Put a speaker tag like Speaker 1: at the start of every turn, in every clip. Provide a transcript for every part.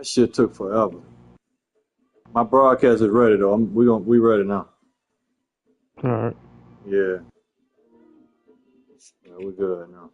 Speaker 1: That shit took forever. My broadcast is ready though. We ready now.
Speaker 2: All right.
Speaker 1: Yeah. Yeah, we good now.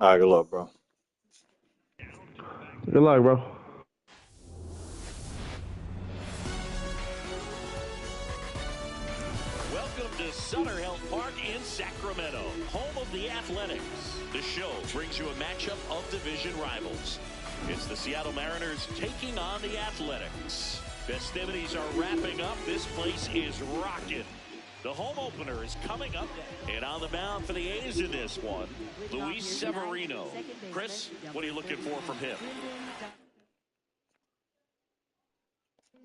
Speaker 1: All right, good luck, bro.
Speaker 2: Good luck, bro.
Speaker 3: Welcome to Sutter Health Park in Sacramento, home of the Athletics. The show brings you a matchup of division rivals. It's the Seattle Mariners taking on the Athletics. Festivities are wrapping up. This place is rocking. The home opener is coming up, and on the mound for the A's in this one, Luis Severino. Chris, what are you looking for from him?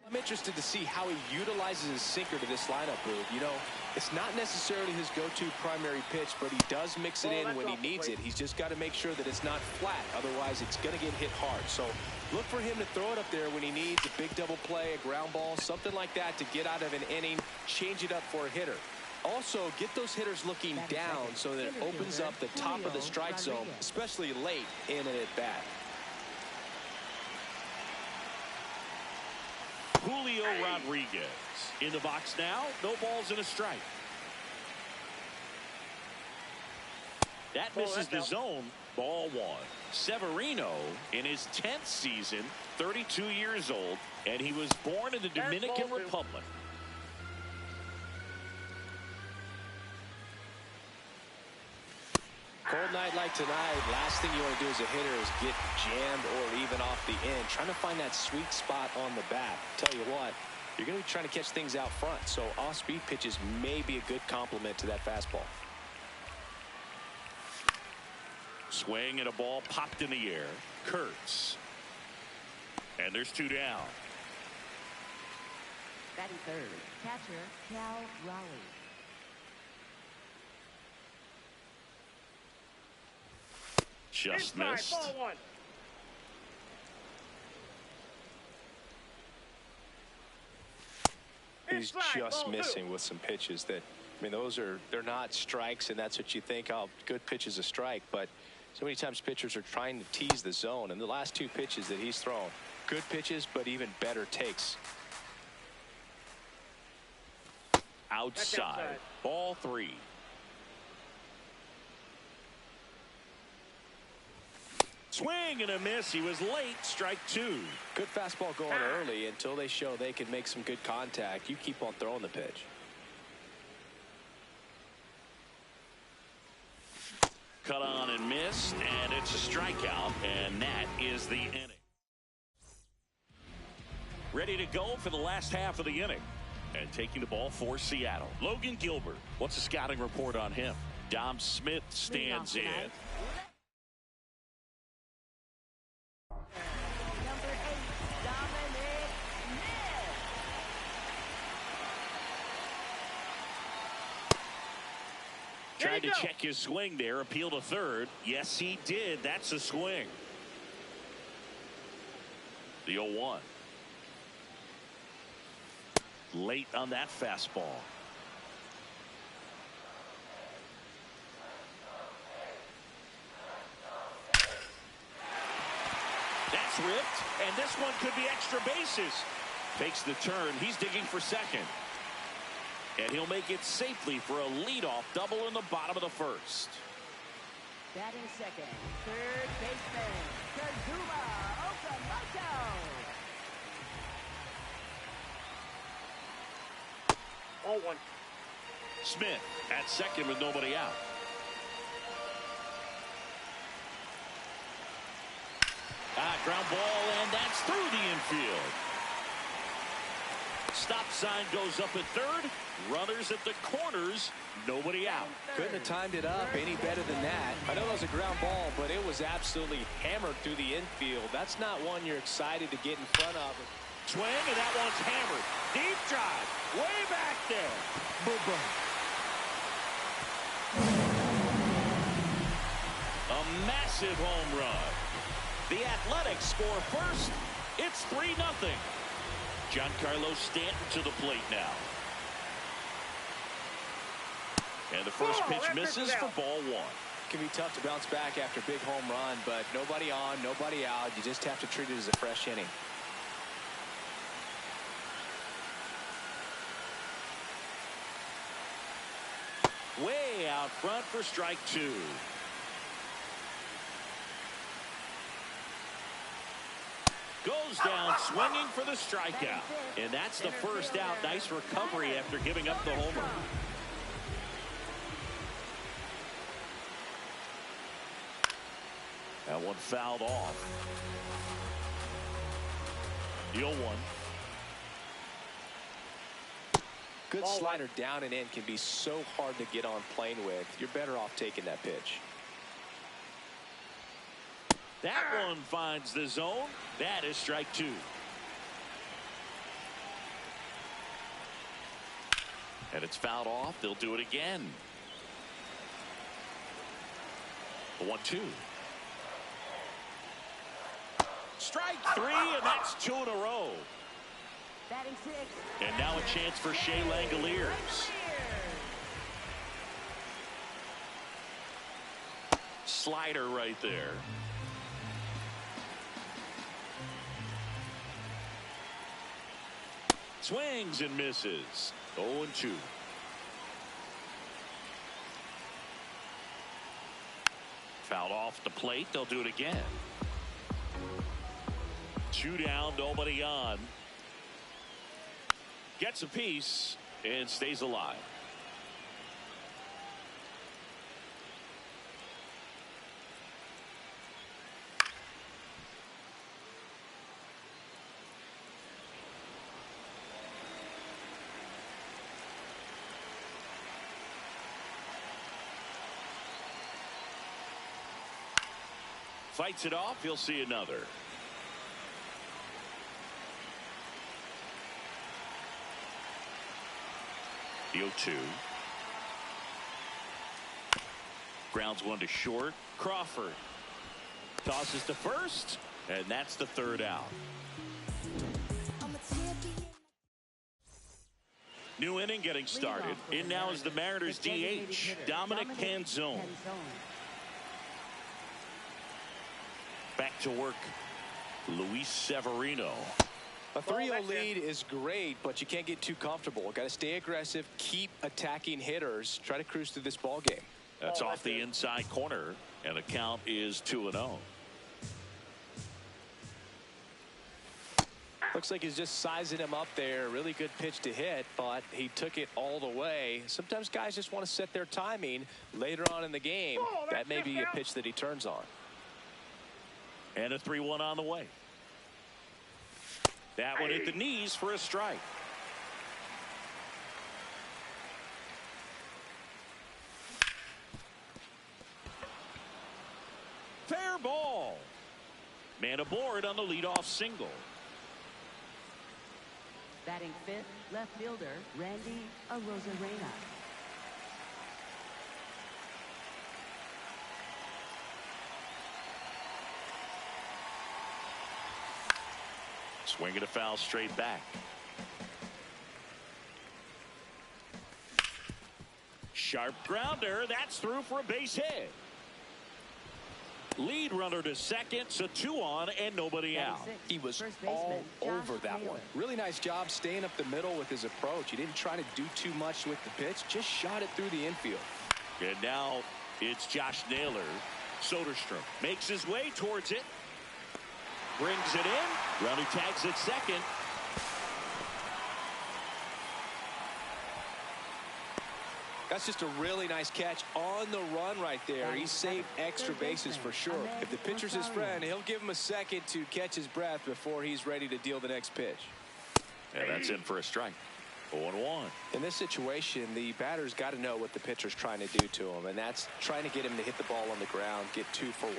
Speaker 4: I'm interested to see how he utilizes his sinker to this lineup, Boob. You know, it's not necessarily his go-to primary pitch, but he does mix it in when he needs it. He's just got to make sure that it's not flat. Otherwise, it's going to get hit hard. So look for him to throw it up there when he needs a big double play, a ground ball, something like that to get out of an inning, change it up for a hitter. Also, get those hitters looking down so that it opens up the top of the strike zone, especially late in an at-bat.
Speaker 3: Julio Rodriguez in the box now. No balls and a strike. That misses the zone. Ball one. Severino in his 10th season, 32 years old, and he was born in the Dominican Republic.
Speaker 4: Cold night like tonight, last thing you want to do as a hitter is get jammed or even off the end. Trying to find that sweet spot on the bat. Tell you what, you're going to be trying to catch things out front, so off-speed pitches may be a good complement to that fastball.
Speaker 3: Swing and a ball popped in the air. Kurtz. And there's two down.
Speaker 5: Batting third, catcher Cal Raleigh.
Speaker 3: Just missed.
Speaker 4: He's just missing with some pitches that, I mean, they're not strikes, and that's what you think, oh, good pitch is a strike, but so many times pitchers are trying to tease the zone, and the last two pitches that he's thrown, good pitches, but even better takes.
Speaker 3: Outside. Ball three. Swing and a miss. He was late. Strike two.
Speaker 4: Good fastball going early until they show they can make some good contact. You keep on throwing the pitch.
Speaker 3: Cut on and missed, and it's a strikeout, and that is the inning. Ready to go for the last half of the inning. And taking the ball for Seattle, Logan Gilbert. What's the scouting report on him? Dom Smith stands in. Tried to check his swing there, appeal to third. Yes, he did. That's a swing. The 0-1. Late on that fastball. That's ripped, and this one could be extra bases. Takes the turn. He's digging for second. And he'll make it safely for a leadoff double in the bottom of the first.
Speaker 5: Batting second, third baseman, Kazuma Okamoto.
Speaker 6: 0-1.
Speaker 3: Smith at second with nobody out. Ground ball, and that's through the infield. Stop sign goes up at third. Runners at the corners. Nobody out.
Speaker 4: Couldn't have timed it up any better than that. I know that was a ground ball, but it was absolutely hammered through the infield. That's not one you're excited to get in front of.
Speaker 3: Swing, and that one's hammered. Deep drive. Way back there. Boom. A massive home run. The Athletics score first. It's 3-0. Giancarlo Stanton to the plate now. And the first pitch misses for ball one.
Speaker 4: Can be tough to bounce back after a big home run, but nobody on, nobody out. You just have to treat it as a fresh inning.
Speaker 3: Way out front for strike two. Goes down swinging for the strikeout. And that's the first out. Nice recovery after giving up the homer. That one fouled off. The 0-1.
Speaker 4: Good slider down and in can be so hard to get on plane with. You're better off taking that pitch.
Speaker 3: That one finds the zone. That is strike two. And it's fouled off. They'll do it again. The 1-2. Strike three, and that's two in a row.
Speaker 5: Batting six.
Speaker 3: And now a chance for Shea Langoliers. Slider right there. Swings and misses. 0-2. Fouled off the plate. They'll do it again. 2 down, nobody on. Gets a piece and stays alive. Fights it off. He'll see another. The 0-2. Grounds one to short. Crawford tosses to first, and that's the third out. New inning getting started. In now is the Mariners DH, Dominic Canzone. Back to work, Luis Severino.
Speaker 4: A 3-0 lead is great, but you can't get too comfortable. Got to stay aggressive, keep attacking hitters, try to cruise through this ball game.
Speaker 3: That's off the inside corner, and the count is 2-0.
Speaker 4: Looks like he's just sizing him up there. Really good pitch to hit, but he took it all the way. Sometimes guys just want to set their timing later on in the game. That may be a pitch that he turns on.
Speaker 3: And a 3-1 on the way. That one hit the knees for a strike. Fair ball. Man aboard on the leadoff single.
Speaker 5: Batting fifth, left fielder Randy Arozarena.
Speaker 3: Swing and a foul straight back. Sharp grounder. That's through for a base hit. Lead runner to second, so 2 on and nobody out.
Speaker 4: He was all over that one. Really nice job staying up the middle with his approach. He didn't try to do too much with the pitch, just shot it through the infield.
Speaker 3: And now it's Josh Naylor. Soderstrom makes his way towards it. Brings it in. Runner tags at second.
Speaker 4: That's just a really nice catch on the run right there. He saved extra bases for sure. If the pitcher's his friend, he'll give him a second to catch his breath before he's ready to deal the next pitch.
Speaker 3: And that's in for a strike. 0-1.
Speaker 4: In this situation, the batter's got to know what the pitcher's trying to do to him, and that's trying to get him to hit the ball on the ground, get 2 for 1.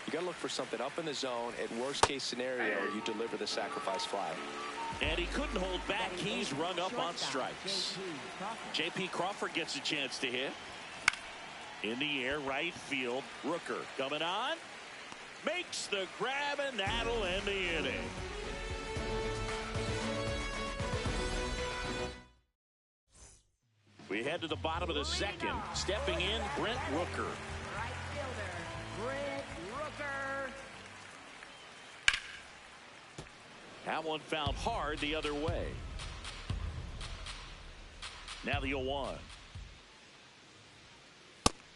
Speaker 4: You got to look for something up in the zone. At worst case scenario, you deliver the sacrifice fly.
Speaker 3: And he couldn't hold back. He's rung up on strikes. J.P. Crawford gets a chance to hit. In the air, right field. Rooker coming on. Makes the grab, and that'll end the inning. We head to the bottom of the second. Stepping in, Brent Rooker.
Speaker 5: Right fielder, Brent Rooker.
Speaker 3: That one fouled hard the other way. Now the 0-1.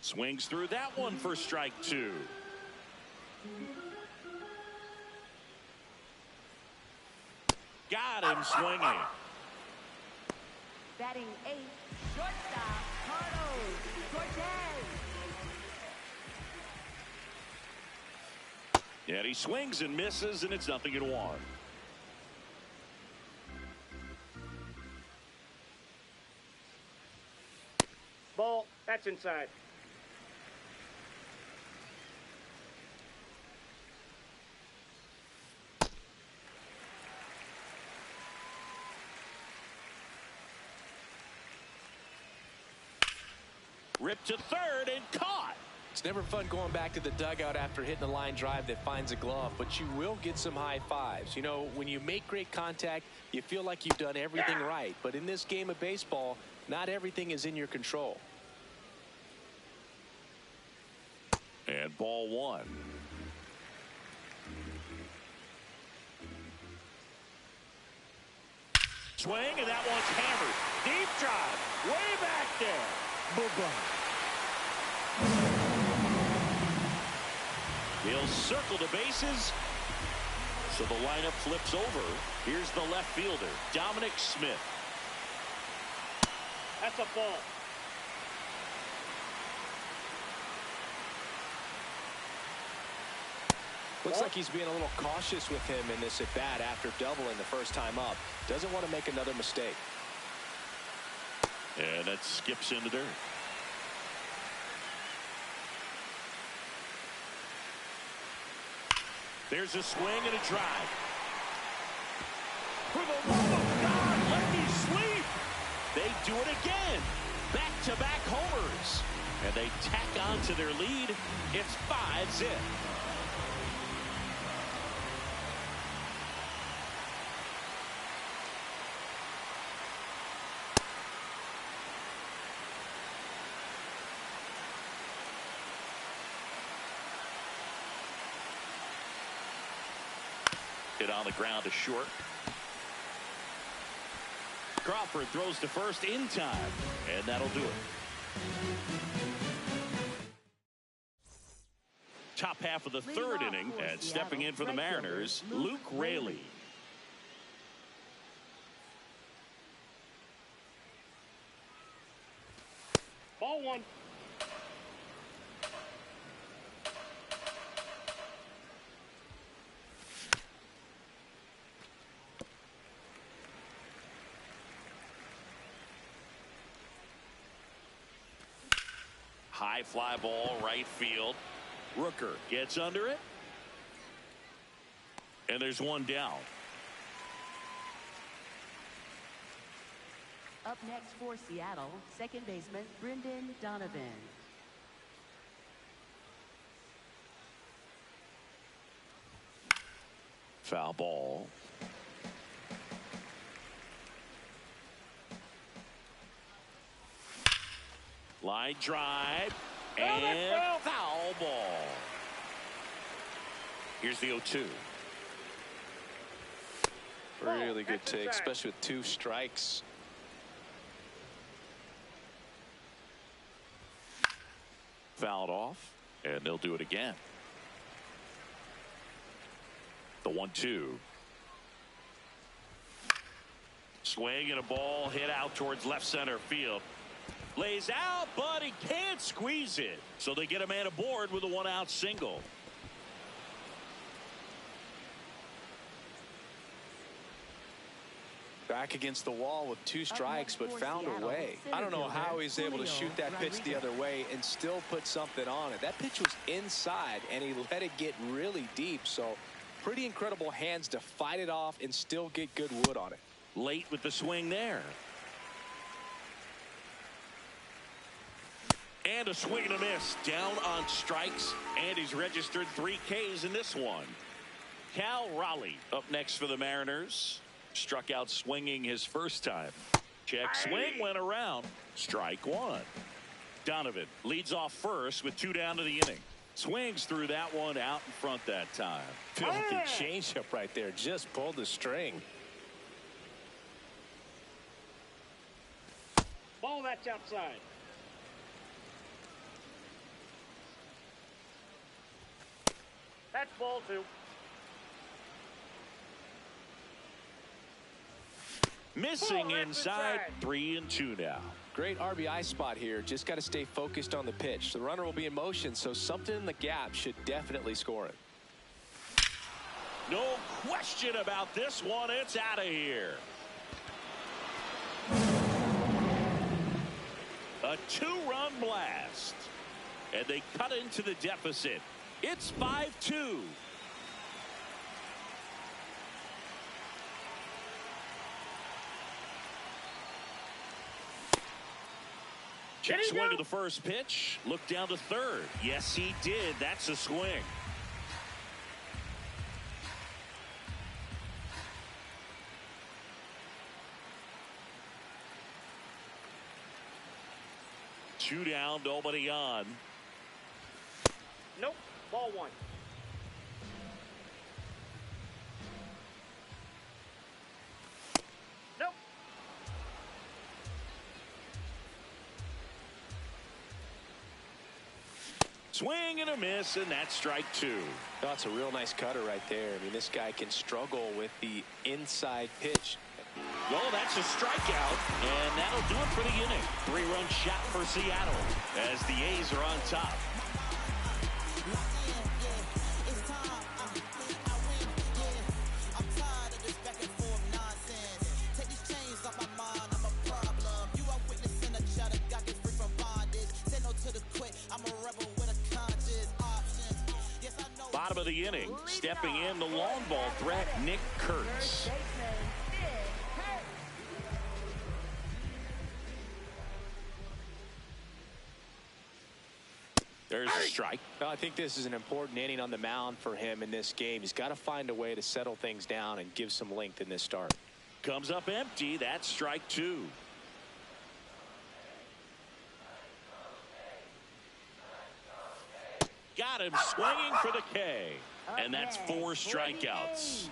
Speaker 3: Swings through that one for strike 2. Got him swinging.
Speaker 5: Batting 8, shortstop, Carlos Cortez.
Speaker 3: And he swings and misses, and it's 0-1.
Speaker 6: Ball, that's inside.
Speaker 3: Ripped to third and caught.
Speaker 4: It's never fun going back to the dugout after hitting a line drive that finds a glove, but you will get some high fives. You know, when you make great contact, you feel like you've done everything right. But in this game of baseball, not everything is in your control.
Speaker 3: And ball 1. Swing, and that one's hammered. Deep drive, way back there. He'll circle the bases. So the lineup flips over. Here's the left fielder, Dominic Smith.
Speaker 6: That's a ball.
Speaker 4: Looks like he's being a little cautious with him in this at-bat after doubling the first time up. Doesn't want to make another mistake.
Speaker 3: And that skips into dirt. There's a swing and a drive. For the love of God, let me sleep. They do it again. Back-to-back homers. And they tack on to their lead. It's 5-zip. Hit on the ground to short. Crawford throws to first in time, and that'll do it. Top half of the third inning, and stepping in for the Mariners, Luke Raley.
Speaker 6: Ball 1.
Speaker 3: High fly ball, right field. Rooker gets under it. And there's one down.
Speaker 5: Up next for Seattle, second baseman Brendan Donovan.
Speaker 3: Foul ball. Line drive and foul ball. Here's the 0-2.
Speaker 4: Really good take, especially with 2 strikes.
Speaker 3: Fouled off, and they'll do it again. The 1-2. Swing and a ball hit out towards left center field. Lays out, but he can't squeeze it. So they get a man aboard with a 1-out single.
Speaker 4: Back against the wall with 2 strikes, but found a way. I don't know how he's able to shoot that pitch the other way and still put something on it. That pitch was inside, and he let it get really deep. So pretty incredible hands to fight it off and still get good wood on it.
Speaker 3: Late with the swing there. And a swing and a miss. Down on strikes, and he's registered 3 Ks in this one. Cal Raleigh up next for the Mariners. Struck out swinging his first time. Check swing, went around. Strike 1. Donovan leads off first with 2 down to the inning. Swings through that one out in front that time.
Speaker 4: Filthy changeup right there. Just pulled the string.
Speaker 6: Ball, that's outside. That's ball 2.
Speaker 3: Missing inside. 3-2 now.
Speaker 4: Great RBI spot here. Just got to stay focused on the pitch. The runner will be in motion, so something in the gap should definitely score it.
Speaker 3: No question about this one. It's out of here. A 2-run blast. And they cut into the deficit. It's 5-2. Check swing to the first pitch. Look down to third. Yes, he did. That's a swing. Two down, nobody on.
Speaker 6: Nope. Ball 1. Nope.
Speaker 3: Swing and a miss, and that's strike 2.
Speaker 4: That's a real nice cutter right there. I mean, this guy can struggle with the inside pitch.
Speaker 3: Well, that's a strikeout, and that'll do it for the inning. 3-run shot for Seattle as the A's are on top. Bottom of the inning, stepping in the long ball threat, Nick Kurtz. There's a strike.
Speaker 4: Well, I think this is an important inning on the mound for him in this game. He's got to find a way to settle things down and give some length in this start.
Speaker 3: Comes up empty. That's strike 2. Got him swinging for the K. And that's 4 strikeouts.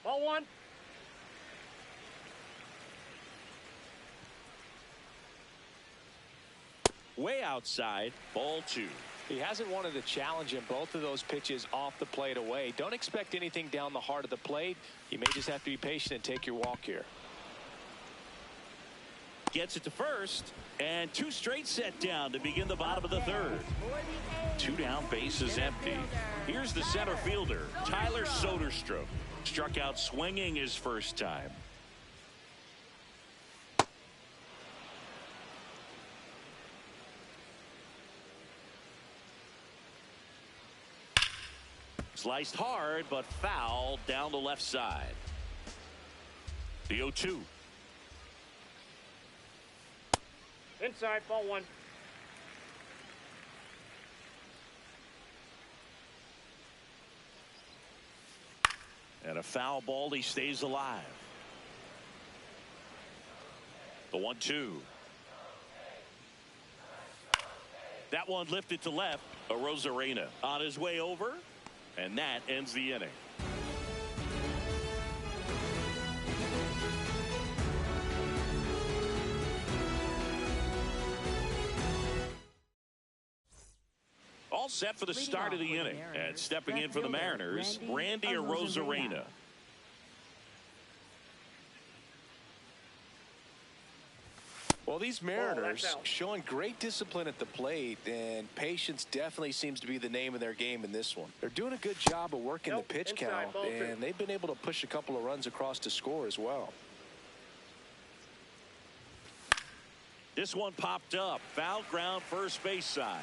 Speaker 6: Ball 1.
Speaker 3: Way outside, ball 2.
Speaker 4: He hasn't wanted to challenge him both of those pitches off the plate away. Don't expect anything down the heart of the plate. You may just have to be patient and take your walk here.
Speaker 3: Gets it to first, and 2 straight set down to begin the bottom of the 3rd. 2 down, base is empty. Here's the center fielder, Tyler Soderstrom. Struck out swinging his first time. Sliced hard, but foul down the left side. The 0-2.
Speaker 6: Inside, ball 1.
Speaker 3: And a foul ball. He stays alive. The 1-2. That one lifted to left. Arozarena on his way over. And that ends the inning. All set for the start of the inning. And stepping in for the Mariners, Randy Arozarena.
Speaker 4: Well, these Mariners showing great discipline at the plate, and patience definitely seems to be the name of their game in this one. They're doing a good job of working the pitch count, and they've been able to push a couple of runs across to score as well.
Speaker 3: This one popped up. Foul ground, first base side.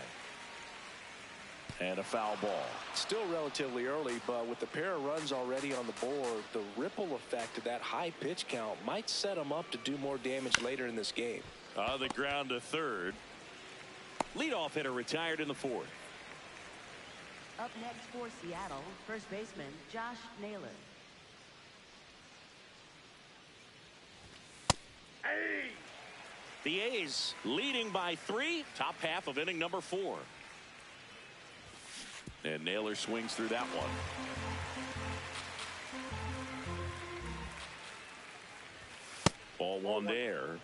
Speaker 3: And a foul ball.
Speaker 4: Still relatively early, but with the pair of runs already on the board, the ripple effect of that high pitch count might set them up to do more damage later in this game.
Speaker 3: On the ground to third. Leadoff hitter retired in the fourth.
Speaker 5: Up next for Seattle, first baseman Josh Naylor.
Speaker 6: Hey!
Speaker 3: The A's leading by 3, top half of inning number 4. And Naylor swings through that one. Ball one there.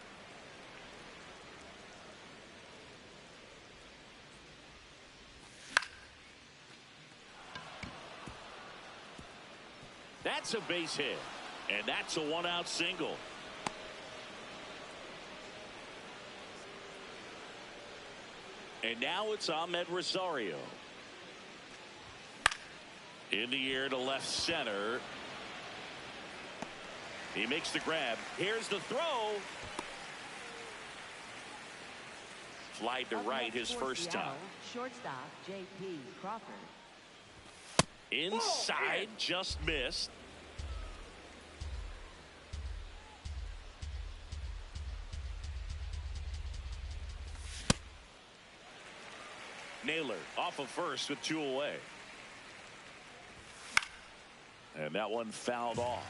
Speaker 3: That's a base hit. And that's a 1-out single. And now it's Ahmed Rosario. In the air to left center. He makes the grab. Here's the throw. Fly to right his first time.
Speaker 5: Shortstop J.P. Crawford.
Speaker 3: Inside, just missed. Naylor off of first with 2 away. And that one fouled off.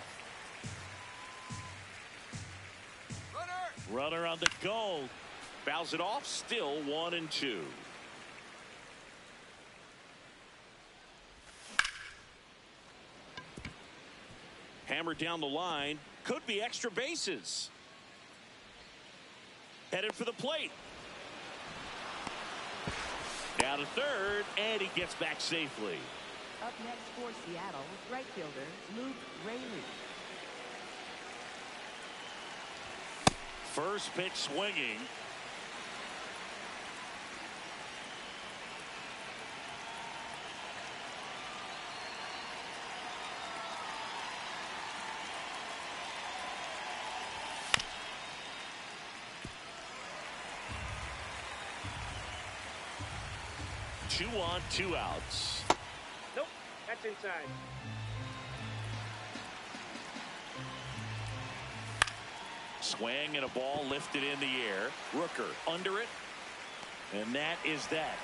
Speaker 3: Runner on the go. Fouls it off. Still 1-2. Hammered down the line. Could be extra bases. Headed for the plate. Down to third, and he gets back safely.
Speaker 5: Up next for Seattle, right fielder Luke Raley.
Speaker 3: First pitch swinging. Two on, 2 outs.
Speaker 6: Nope, that's inside.
Speaker 3: Swing and a ball lifted in the air. Rooker under it. And that is that.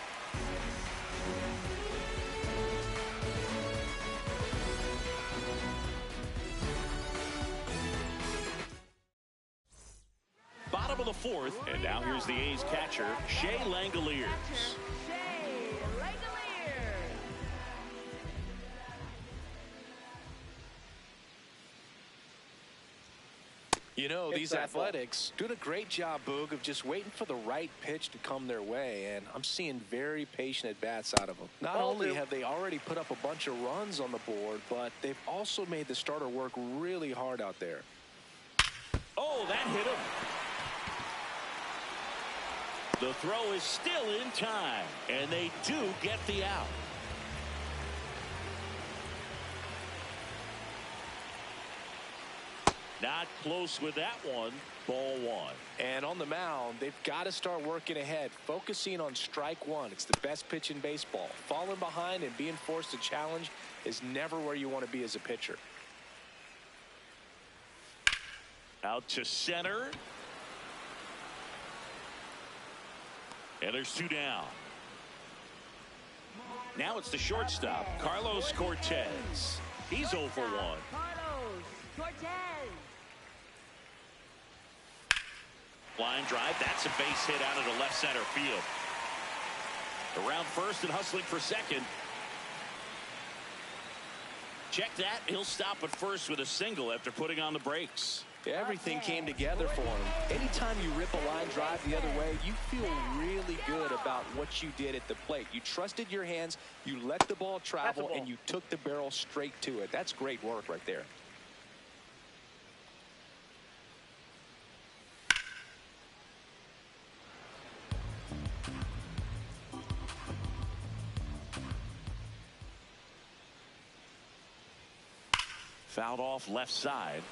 Speaker 3: Bottom of the fourth. And now here's the A's catcher, Shea Langoliers.
Speaker 4: You know, these Athletics doing a great job, Boog, of just waiting for the right pitch to come their way, and I'm seeing very patient at-bats out of them. Not only have they already put up a bunch of runs on the board, but they've also made the starter work really hard out there.
Speaker 3: Oh, that hit him. The throw is still in time, and they do get the out. Not close with that one. Ball 1.
Speaker 4: And on the mound, they've got to start working ahead, focusing on strike one. It's the best pitch in baseball. Falling behind and being forced to challenge is never where you want to be as a pitcher.
Speaker 3: Out to center. And there's 2 down. Now it's the shortstop, Carlos Cortez. He's 0 for 1.
Speaker 5: Carlos Cortez.
Speaker 3: Line drive. That's a base hit out of the left center field. Around first and hustling for second. Check that. He'll stop at first with a single after putting on the brakes.
Speaker 4: Everything came together for him. Anytime you rip a line drive the other way, you feel really good about what you did at the plate. You trusted your hands, you let the ball travel, and you took the barrel straight to it. That's great work right there.
Speaker 3: Fouled off left side.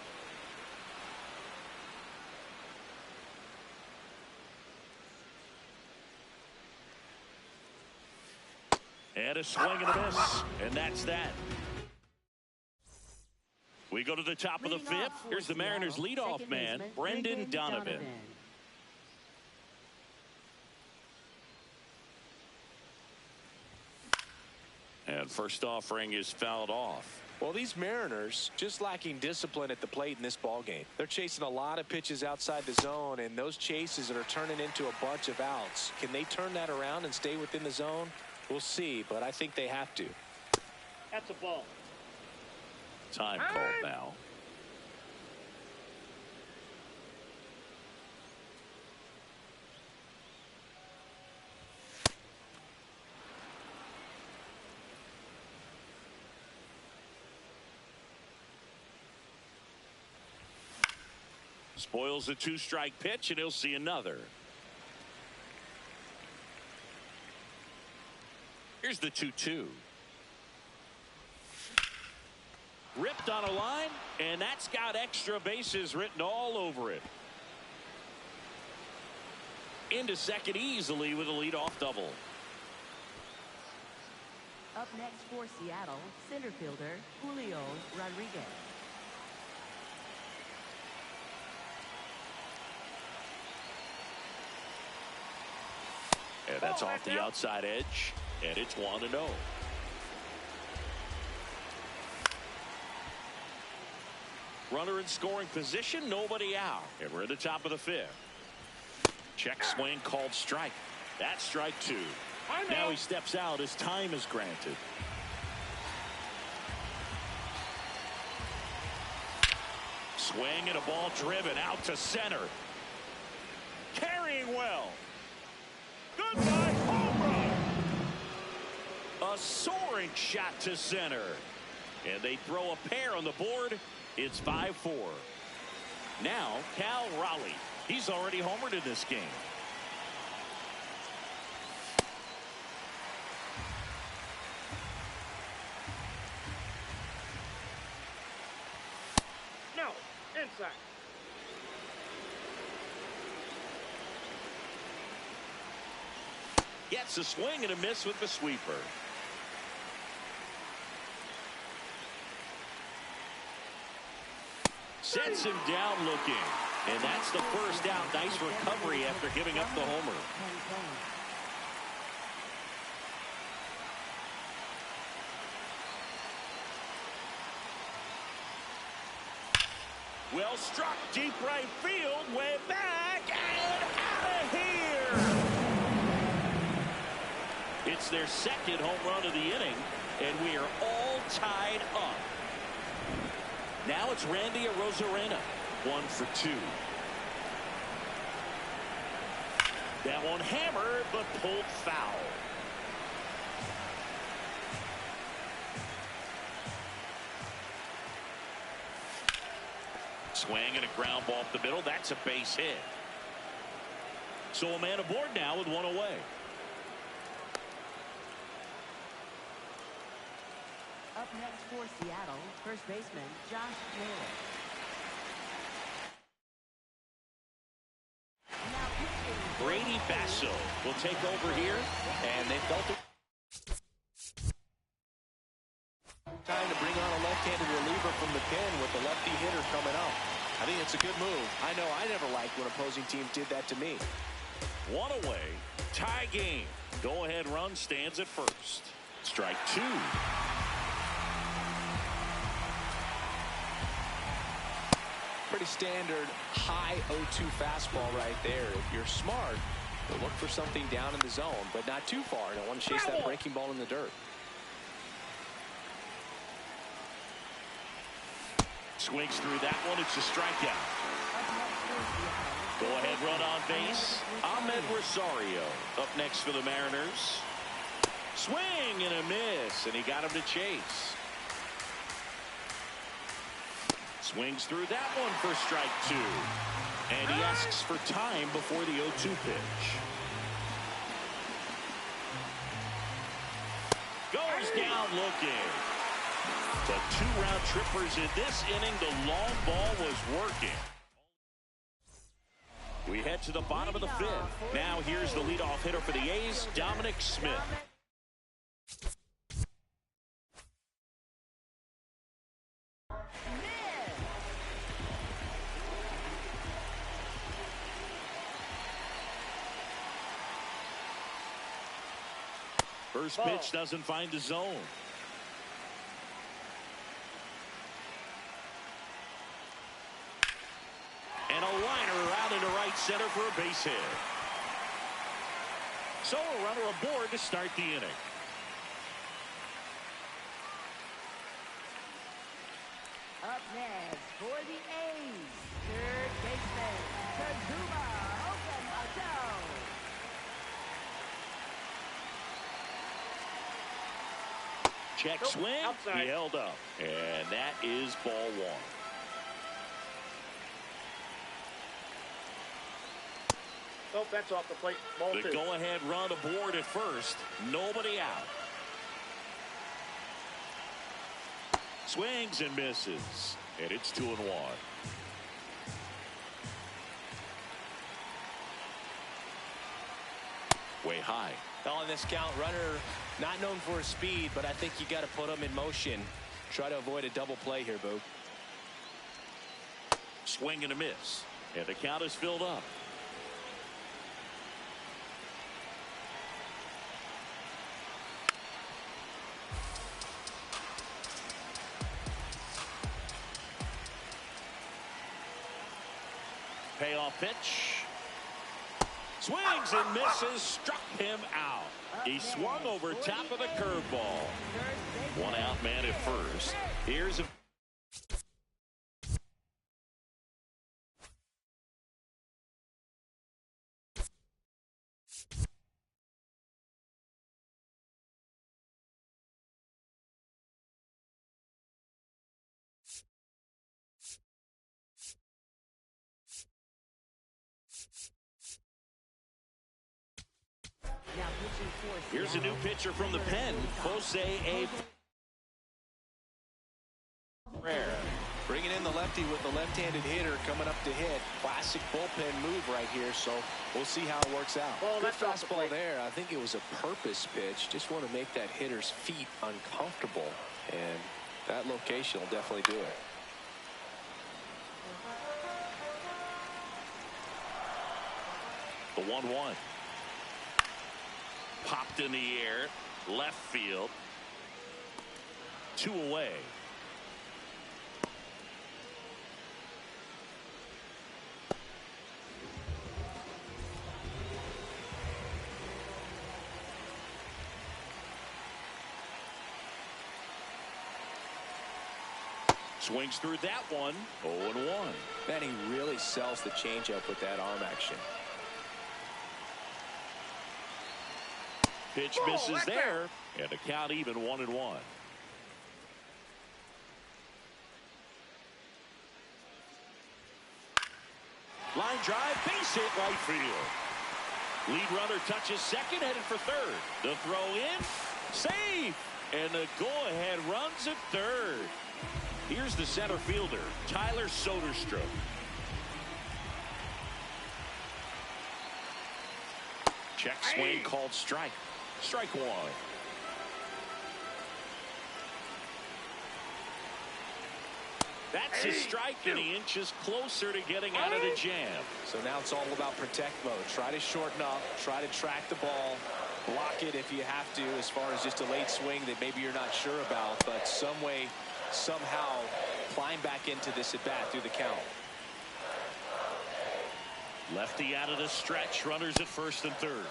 Speaker 3: And a swing and a miss. And that's that. We go to the top of the fifth. Here's the Mariners' leadoff man, Brendan Donovan. And first offering is fouled off.
Speaker 4: Well, these Mariners just lacking discipline at the plate in this ball game. They're chasing a lot of pitches outside the zone, and those chases are turning into a bunch of outs. Can they turn that around and stay within the zone? We'll see, but I think they have to.
Speaker 6: That's a ball.
Speaker 3: Time called now. Spoils a two-strike pitch, and he'll see another. Here's the 2-2. Ripped on a line, and that's got extra bases written all over it. Into second easily with a leadoff double.
Speaker 5: Up next for Seattle, center fielder Julio Rodriguez.
Speaker 3: And that's off the outside edge, and it's 1-0. Runner in scoring position, nobody out. And we're at the top of the fifth. Check swing called strike. That's strike 2. Now he steps out as time is granted. Swing and a ball driven out to center. Carrying well. Goodbye, home run. A soaring shot to center. And they throw a pair on the board. It's 5-4. Now, Cal Raleigh. He's already homered in this game.
Speaker 6: No, inside.
Speaker 3: Gets a swing and a miss with the sweeper. Sets him down looking. And that's the first out. Nice recovery after giving up the homer. Well struck deep right field. Way back and out of here. It's their second home run of the inning. And we are all tied up. Now it's Randy Arozarena, 1 for 2. That one hammered, but pulled foul. Swing and a ground ball up the middle. That's a base hit. So a man aboard now with one away.
Speaker 5: Up next for Seattle, first baseman Josh Naylor.
Speaker 3: Brady Basso will take over here, and they felt it.
Speaker 4: Time to bring on a left-handed reliever from the pen with the lefty hitter coming up. I think it's a good move. I know I never liked when opposing teams did that to me.
Speaker 3: One away, tie game. Go-ahead run stands at first. Strike 2.
Speaker 4: Pretty standard high 0-2 fastball right there. If you're smart, you'll look for something down in the zone, but not too far. Don't want to chase that breaking ball in the dirt.
Speaker 3: Swings through that one. It's a strikeout. Go ahead run on base. Ahmed Rosario up next for the Mariners. Swing and a miss, and he got him to chase. Swings through that one for strike 2. And he asks for time before the 0-2 pitch. Goes down looking. The 2-round trippers in this inning. The long ball was working. We head to the bottom of the 5th. Now here's the leadoff hitter for the A's, Dominic Smith. First pitch doesn't find the zone. And a liner out into right center for a base hit. So a runner aboard to start the inning.
Speaker 5: Up next for the A's, third baseman, Kazuma Okamoto.
Speaker 3: Check swing.
Speaker 6: Outside.
Speaker 3: He held up. And that is ball 1.
Speaker 6: Oh, that's off the plate. Ball 2.
Speaker 3: The go-ahead run aboard at first. Nobody out. Swings and misses. And it's 2-1. Way high.
Speaker 4: On this count, runner not known for his speed, but I think you got to put him in motion. Try to avoid a double play here, Boog.
Speaker 3: Swing and a miss. And the count is filled up. Payoff pitch. Swings and misses. Struck him out. He swung over top of the curveball. 1 out man at first. Here's a Here's a new pitcher from the pen, Jose A.
Speaker 4: Rare. Bringing in the lefty with the left-handed hitter coming up to hit. Classic bullpen move right here, so we'll see how it works out.
Speaker 6: Well,
Speaker 4: Good
Speaker 6: that's off the
Speaker 4: fastball
Speaker 6: plate.
Speaker 4: there. I think it was a purpose pitch. Just want to make that hitter's feet uncomfortable, and that location will definitely do it.
Speaker 3: The 1-1. Popped in the air. Left field. 2 away. Swings through that one. 0-1.
Speaker 4: Man, he really sells the changeup with that arm action.
Speaker 3: Pitch misses there, and the count even 1-1. Line drive, base hit right field. Lead runner touches second, headed for third. The throw in, safe, and the go-ahead runs at third. Here's the center fielder, Tyler Soderstrom. Check swing called strike. Strike 1. That's a strike, and he inches closer to getting out of the jam.
Speaker 4: So now it's all about protect mode. Try to shorten up, try to track the ball, block it if you have to, as far as just a late swing that maybe you're not sure about, but some way, somehow climb back into this at bat through the count.
Speaker 3: Lefty out of the stretch. Runners at first and third.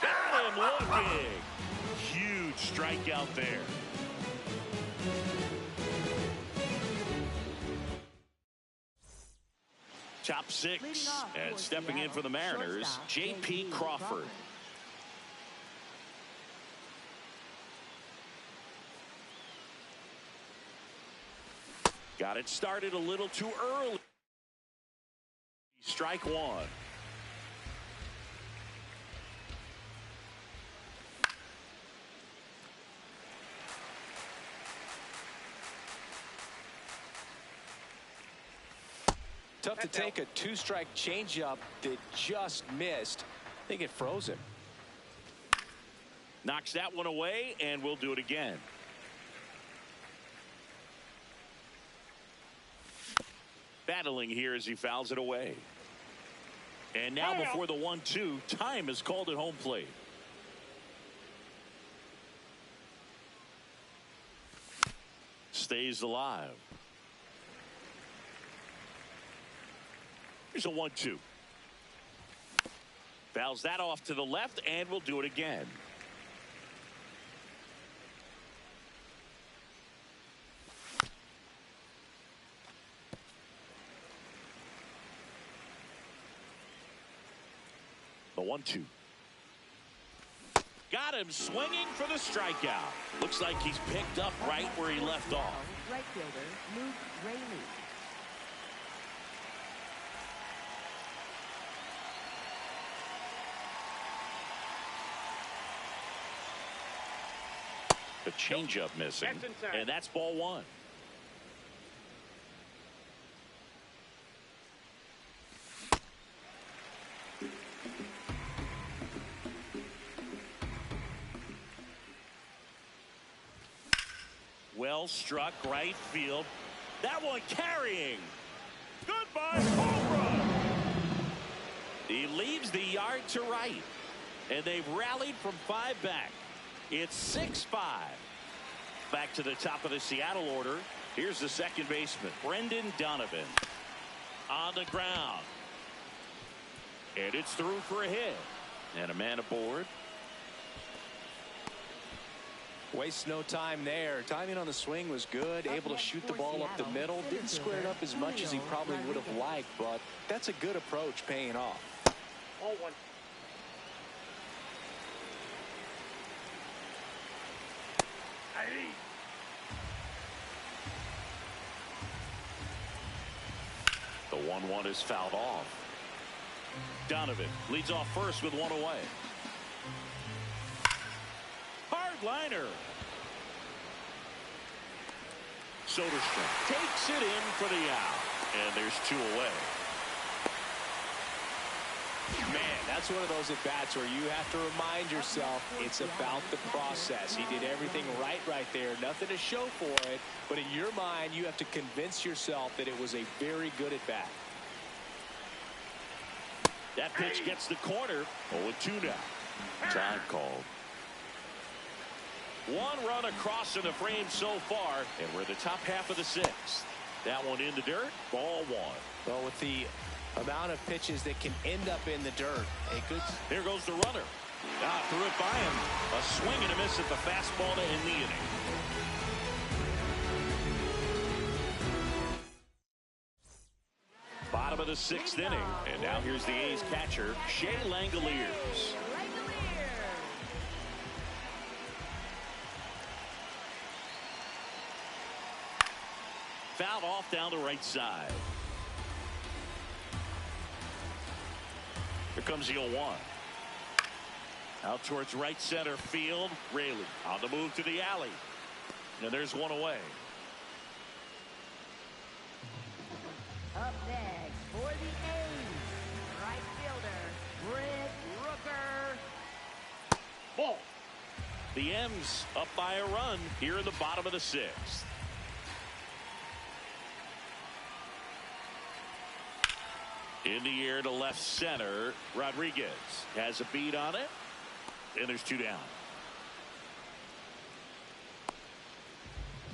Speaker 3: Got him looking. Huge strikeout there. Top six, and stepping in for the Mariners, J.P. Crawford. Got it started a little too early. Strike one.
Speaker 4: Tough to take a two-strike changeup that just missed. I think it froze him.
Speaker 3: Knocks that one away, and we'll do it again. Battling here as he fouls it away. And now before the 1-2, time is called at home plate. Stays alive. Here's a 1-2. Fouls that off to the left, and we'll do it again. The 1-2. Got him swinging for the strikeout. Looks like he's picked up right where he left off.
Speaker 5: Right fielder, Luke Raley.
Speaker 3: The changeup missing, and that's ball one. Well struck right field. That one carrying. Goodbye, home run. He leaves the yard to right, and they've rallied from 5 back. It's 6-5. Back to the top of the Seattle order. Here's the second baseman, Brendan Donovan. On the ground. And it's through for a hit. And a man aboard.
Speaker 4: Wastes no time there. Timing on the swing was good. Able to shoot the ball up the middle. Didn't square it up as much as he probably would have liked, but that's a good approach paying off.
Speaker 6: All one.
Speaker 3: The 1-1 is fouled off. Donovan leads off first with one away. Hard liner. Soderstrom takes it in for the out. And there's 2 away.
Speaker 4: Man, that's one of those at-bats where you have to remind yourself it's about the process. He did everything right there. Nothing to show for it. But in your mind, you have to convince yourself that it was a very good at-bat.
Speaker 3: That pitch gets the corner. 0-2 now. Time called. 1 run across in the frame so far, and we're the top half of the 6th. That one in the dirt. Ball 1.
Speaker 4: Well, with the amount of pitches that can end up in the dirt, a good.
Speaker 3: There goes the runner. Threw it by him. A swing and a miss at the fastball to end the inning. Bottom of the 6th inning, and now here's the A's catcher, Shea Langoliers. Fouled off down the right side. Here comes the 0-1. Out towards right center field. Raley on the move to the alley. And there's one away.
Speaker 5: Up next for the A's, right fielder, Britt Rooker.
Speaker 3: Ball. The M's up by a run here in the bottom of the 6th. In the air to left center. Rodriguez has a beat on it. And there's 2 down.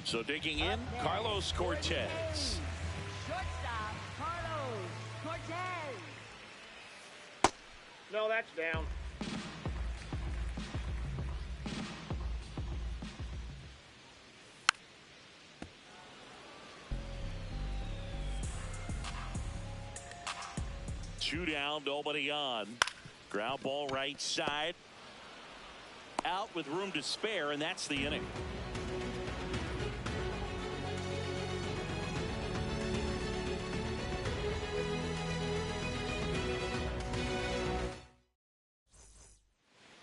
Speaker 3: So digging in, Carlos Cortez.
Speaker 5: Shortstop, Carlos Cortez.
Speaker 6: No, that's down.
Speaker 3: Two down, nobody on. Ground ball right side. Out with room to spare, and that's the inning.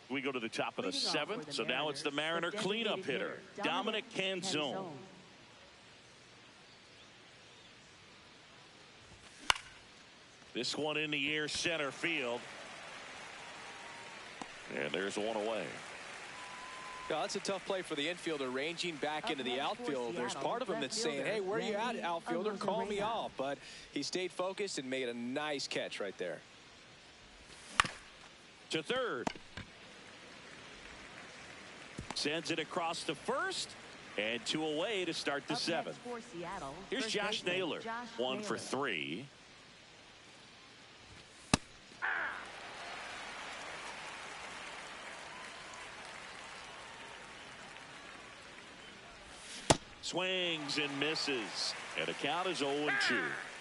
Speaker 3: We go to the top of the seventh, so now it's the Mariner cleanup hitter, Dominic Canzone. This one in the air, center field. And there's one away.
Speaker 4: No, that's a tough play for the infielder, ranging back into the outfield. There's part of him that's saying, hey, where are you at, outfielder? Call me off. But he stayed focused and made a nice catch right there.
Speaker 3: To third. Sends it across to first. And two away to start the seventh. Here's Josh Naylor. 1 for 3. Swings and misses. And the count is 0-2.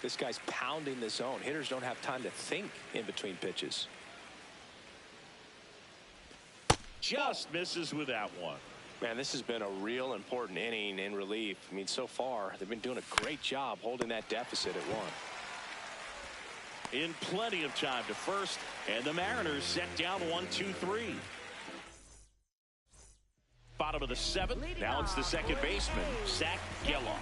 Speaker 4: This guy's pounding the zone. Hitters don't have time to think in between pitches.
Speaker 3: Just misses with that one.
Speaker 4: Man, this has been a real important inning in relief. I mean, so far, they've been doing a great job holding that deficit at 1.
Speaker 3: In plenty of time to first, and the Mariners set down 1-2-3. Bottom of the seventh. Now it's the second baseman, Zach Geloff.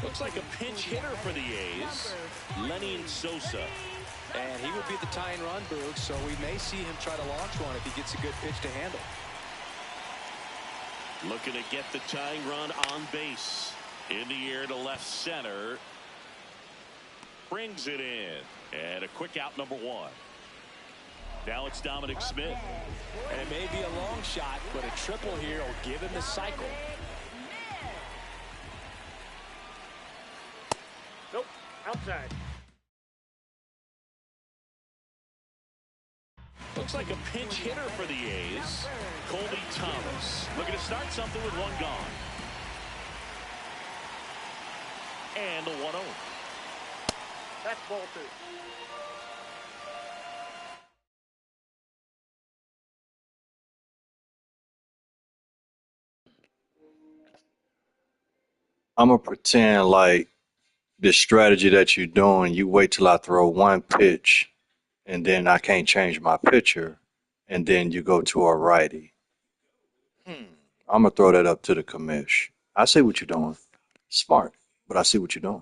Speaker 3: Looks like a pinch hitter for the A's, Lenny Sosa.
Speaker 4: And he would be the tying run, Boog, so we may see him try to launch one if he gets a good pitch to handle.
Speaker 3: Looking to get the tying run on base. In the air to left center. Brings it in. And a quick out, number 1. Now it's Dominic Smith.
Speaker 4: And it may be a long shot, but a triple here will give him the cycle.
Speaker 6: Nope, outside.
Speaker 3: Looks like a pinch hitter for the A's, Colby Thomas. Looking to start something with 1 gone. And the 1-0.
Speaker 6: That's ball 2.
Speaker 1: I'm gonna pretend like this strategy that you're doing, you wait till I throw 1 pitch and then I can't change my pitcher, and then you go to a righty. I'm gonna throw that up to the commish. I see what you're doing. Smart, but I see what you're doing.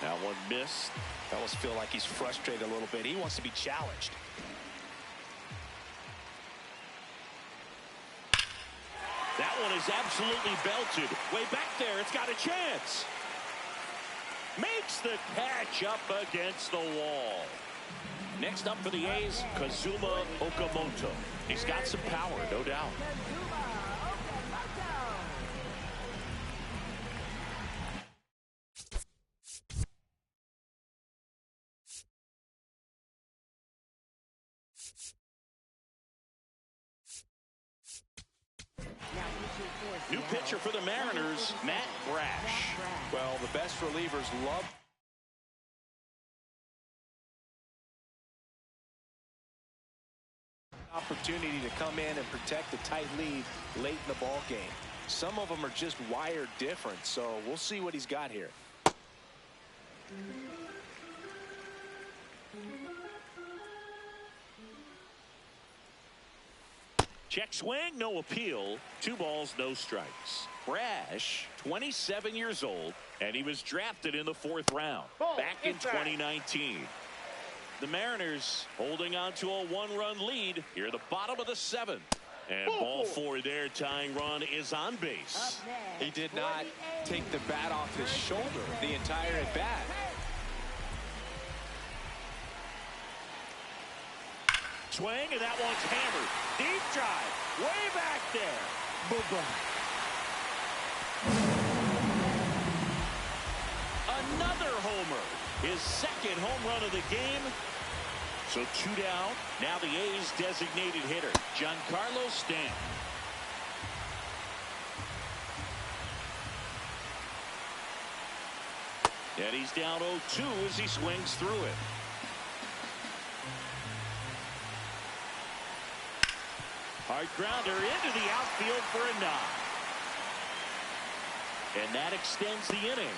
Speaker 3: Now one missed.
Speaker 4: I almost feel like he's frustrated a little bit. He wants to be challenged.
Speaker 3: That one is absolutely belted. Way back there, it's got a chance. Makes the catch up against the wall. Next up for the A's, Kazuma Okamoto. He's got some power, no doubt. New pitcher for the Mariners, Matt Brash.
Speaker 4: Well, the best relievers love opportunity to come in and protect the tight lead late in the ball game. Some of them are just wired different, so we'll see what he's got here.
Speaker 3: Check swing, no appeal. 2 balls, no strikes. Brash, 27 years old, and he was drafted in the 4th round back in 2019. The Mariners holding on to a 1-run lead here at the bottom of the 7th. And ball 4 there, tying run is on base.
Speaker 4: He did not take the bat off his shoulder the entire at bat.
Speaker 3: Swing, and that one's hammered. Deep drive, way back there. Bye-bye. Another homer. His 2nd home run of the game. So 2 down. Now the A's designated hitter, Giancarlo Stanton. And he's down 0-2 as he swings through it. Hard grounder into the outfield for a knock. And that extends the inning.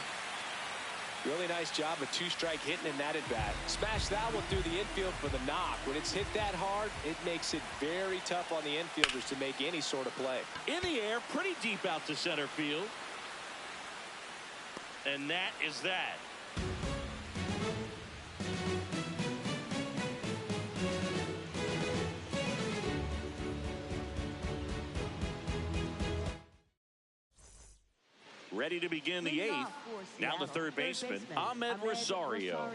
Speaker 4: Really nice job of 2-strike hitting in that at bat. Smash that one through the infield for the knock. When it's hit that hard, it makes it very tough on the infielders to make any sort of play.
Speaker 3: In the air, pretty deep out to center field. And that is that. Ready to begin the 8th. Now the third baseman, Ahmed Rosario.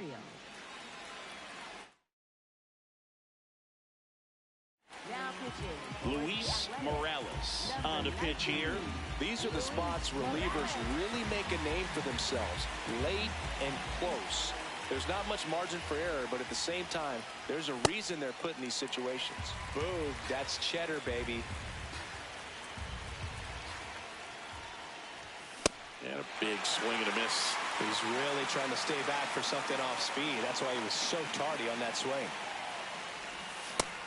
Speaker 3: Luis Morales on the pitch here.
Speaker 4: These are the spots relievers really make a name for themselves. Late and close. There's not much margin for error, but at the same time, there's a reason they're put in these situations. Boom, that's cheddar, baby.
Speaker 3: And a big swing and a miss.
Speaker 4: He's really trying to stay back for something off speed. That's why he was so tardy on that swing.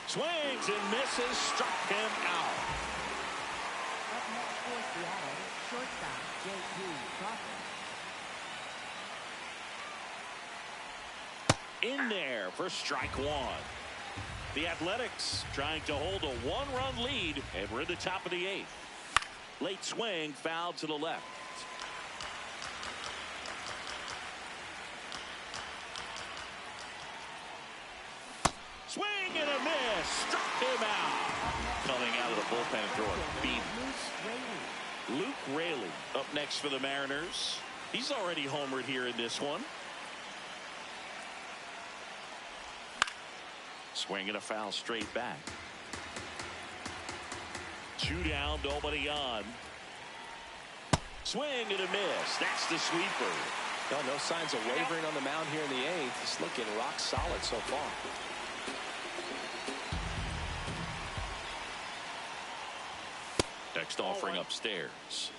Speaker 3: Swings and misses, struck him out.
Speaker 5: Up next for Seattle, shortstop J.P. Crawford.
Speaker 3: In there for strike 1. The Athletics trying to hold a 1-run lead, and we're at the top of the 8th. Late swing, foul to the left. Swing and a miss. Struck him out. Coming out of the bullpen and throwing beat. Luke Raley up next for the Mariners. He's already homered here in this one. Swing and a foul straight back. 2 down, nobody on. Swing and a miss. That's the sweeper.
Speaker 4: No signs of wavering on the mound here in the 8th. He's looking rock solid so far.
Speaker 3: Next offering upstairs.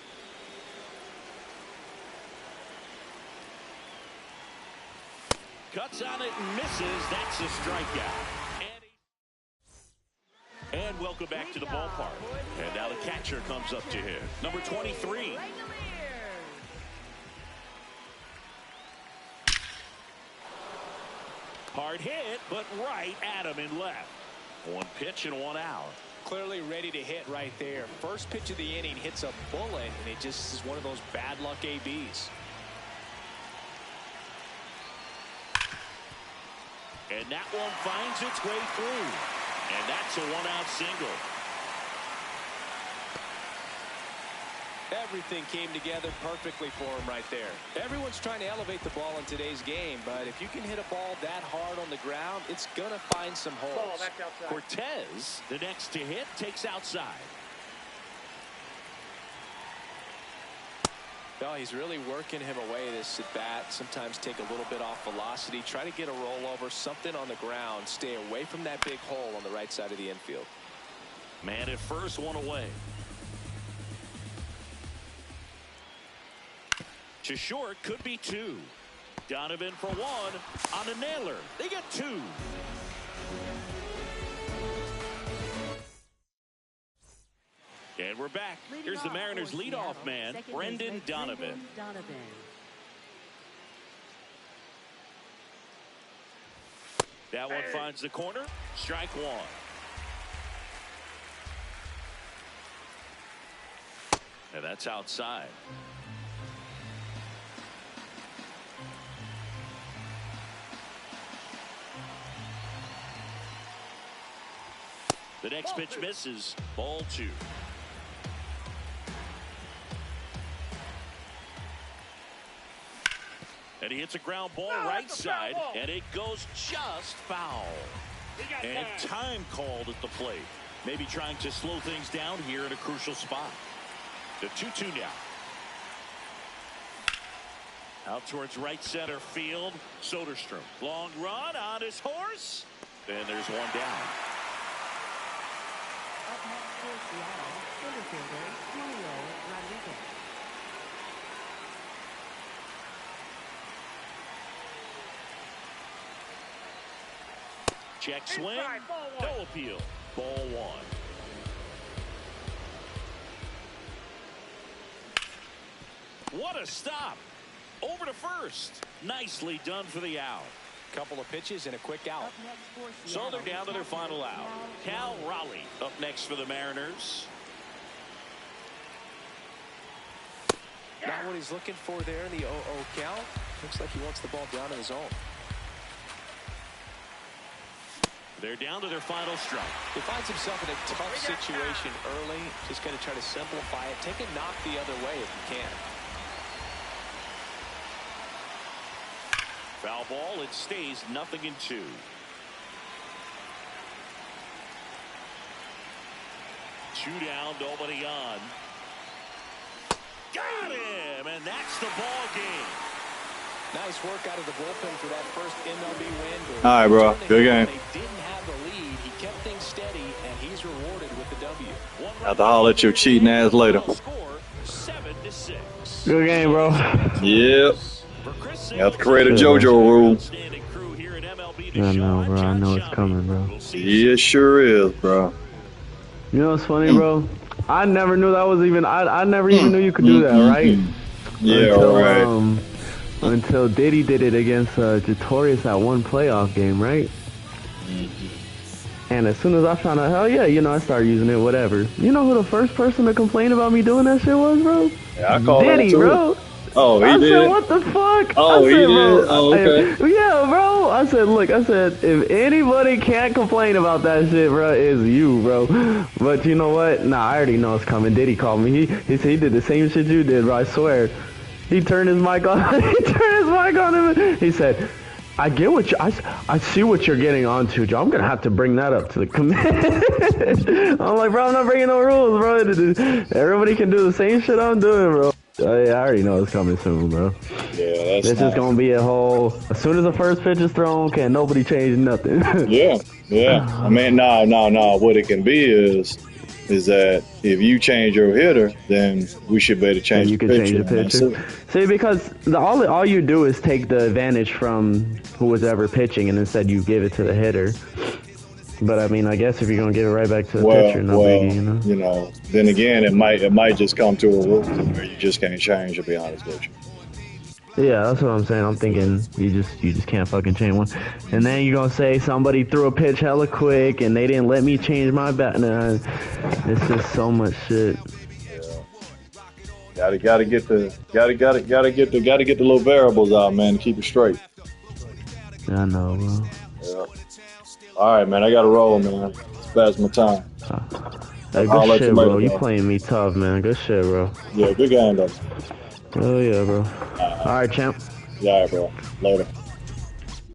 Speaker 3: Cuts on it and misses. That's a strikeout. And welcome back to the ballpark. And now the catcher comes up to hit. Number 23. Hard hit, but right at him in left. 1 pitch and 1 out.
Speaker 4: Clearly ready to hit right there. First pitch of the inning hits a bullet, and it just is one of those bad luck ABs.
Speaker 3: And that one finds its way through. And that's a 1-out single.
Speaker 4: Everything came together perfectly for him right there. Everyone's trying to elevate the ball in today's game, but if you can hit a ball that hard on the ground, it's going to find some holes.
Speaker 3: Cortez, the next to hit, takes outside.
Speaker 4: No, he's really working him away this at bat. Sometimes take a little bit off velocity, try to get a rollover, something on the ground, stay away from that big hole on the right side of the infield.
Speaker 3: Man at first, 1 away. To short, could be 2. Donovan for 1 on a nailer. They get 2. And we're back. Here's the Mariners leadoff man, Brendan Donovan. That one finds the corner. Strike 1. And that's outside. The next pitch misses. Ball 2. And he hits a ground ball right side, and it goes just foul. And time called at the plate. Maybe trying to slow things down here in a crucial spot. The 2-2 now. Out towards right center field. Soderstrom. Long run on his horse. And there's one down.
Speaker 5: Up next for Seattle, center fielder Julio Rodriguez.
Speaker 3: Check swing. No appeal. Ball 1. What a stop. Over to first. Nicely done for the out.
Speaker 4: Couple of pitches and a quick out.
Speaker 5: Up next for
Speaker 3: So
Speaker 5: Seattle,
Speaker 3: they're down to their final out. Cal Raleigh up next for the Mariners.
Speaker 4: Not what he's looking for there in the 0-0 count. Looks like he wants the ball down in his zone.
Speaker 3: They're down to their final strike.
Speaker 4: He finds himself in a tough situation early. Just going to try to simplify it. Take a knock the other way if you can.
Speaker 3: Foul ball. It stays 0-2. Two down, nobody on. Got him, and that's the ball game.
Speaker 4: Nice work out of the bullpen for that first MLB win.
Speaker 1: All right, bro. Good game.
Speaker 4: They didn't have the lead. He kept things steady, and he's rewarded with the W.
Speaker 1: Have to holler at your cheating ass later.
Speaker 3: Score 7-6.
Speaker 2: Good game, bro.
Speaker 1: Yep. Got to create a JoJo rule.
Speaker 2: I know, bro. I know it's coming, bro.
Speaker 1: Yeah, it sure is, bro.
Speaker 2: You know what's funny, bro? I never knew that was even. I never even knew you could do that, right?
Speaker 1: Yeah,
Speaker 2: until,
Speaker 1: right.
Speaker 2: Until Diddy did it against Jatorius that one playoff game, right? And as soon as I found out, hell yeah, you know, I started using it, whatever. You know who the first person to complain about me doing that shit was, bro?
Speaker 1: Yeah, I called
Speaker 2: Diddy, bro.
Speaker 1: Oh, he
Speaker 2: I
Speaker 1: did?
Speaker 2: said, what the fuck?
Speaker 1: Oh,
Speaker 2: I said,
Speaker 1: he did?
Speaker 2: bro,
Speaker 1: Oh, okay.
Speaker 2: yeah, bro. I said, look, if anybody can't complain about that shit, bro, it's you, bro. But you know what? Nah, I already know it's coming. Diddy called me. He said he did the same shit you did, bro. I swear. He turned his mic on. He turned his mic on him. He said, I get what you, I see what you're getting onto, Joe. I'm going to have to bring that up to the committee. I'm like, bro, I'm not breaking no rules, bro. Everybody can do the same shit I'm doing, bro. I already know it's coming soon, bro.
Speaker 1: Yeah, that's
Speaker 2: This is gonna be a whole. As soon as the first pitch is thrown, can't nobody change nothing.
Speaker 1: Yeah. I mean, no. What it can be is that if you change your hitter, then we should be able to change
Speaker 2: you
Speaker 1: the
Speaker 2: can
Speaker 1: pitcher.
Speaker 2: change the pitcher. See, because all you do is take the advantage from who was ever pitching, and instead you give it to the hitter. But I mean, I guess if you're gonna give it right back to the pitcher, no biggie, you know.
Speaker 1: Then again, it might just come to a rule where you just can't change. To be honest with you.
Speaker 2: Yeah, that's what I'm saying. I'm thinking you just can't fucking change one. And then you're gonna say somebody threw a pitch hella quick and they didn't let me change my bat. Nah, it's just so much shit.
Speaker 1: Yeah. Gotta get the little variables out, man. To keep it straight.
Speaker 2: Yeah, I know, bro.
Speaker 1: Yeah. All right, man. I gotta roll, man. It's past my time.
Speaker 2: Hey,
Speaker 1: I'll
Speaker 2: good
Speaker 1: let
Speaker 2: shit,
Speaker 1: you
Speaker 2: bro.
Speaker 1: later,
Speaker 2: You
Speaker 1: bro.
Speaker 2: playing me tough, man. Good shit, bro.
Speaker 1: Yeah, good game, though.
Speaker 2: Oh yeah, bro. All right, champ.
Speaker 1: Yeah, all right, bro. Later.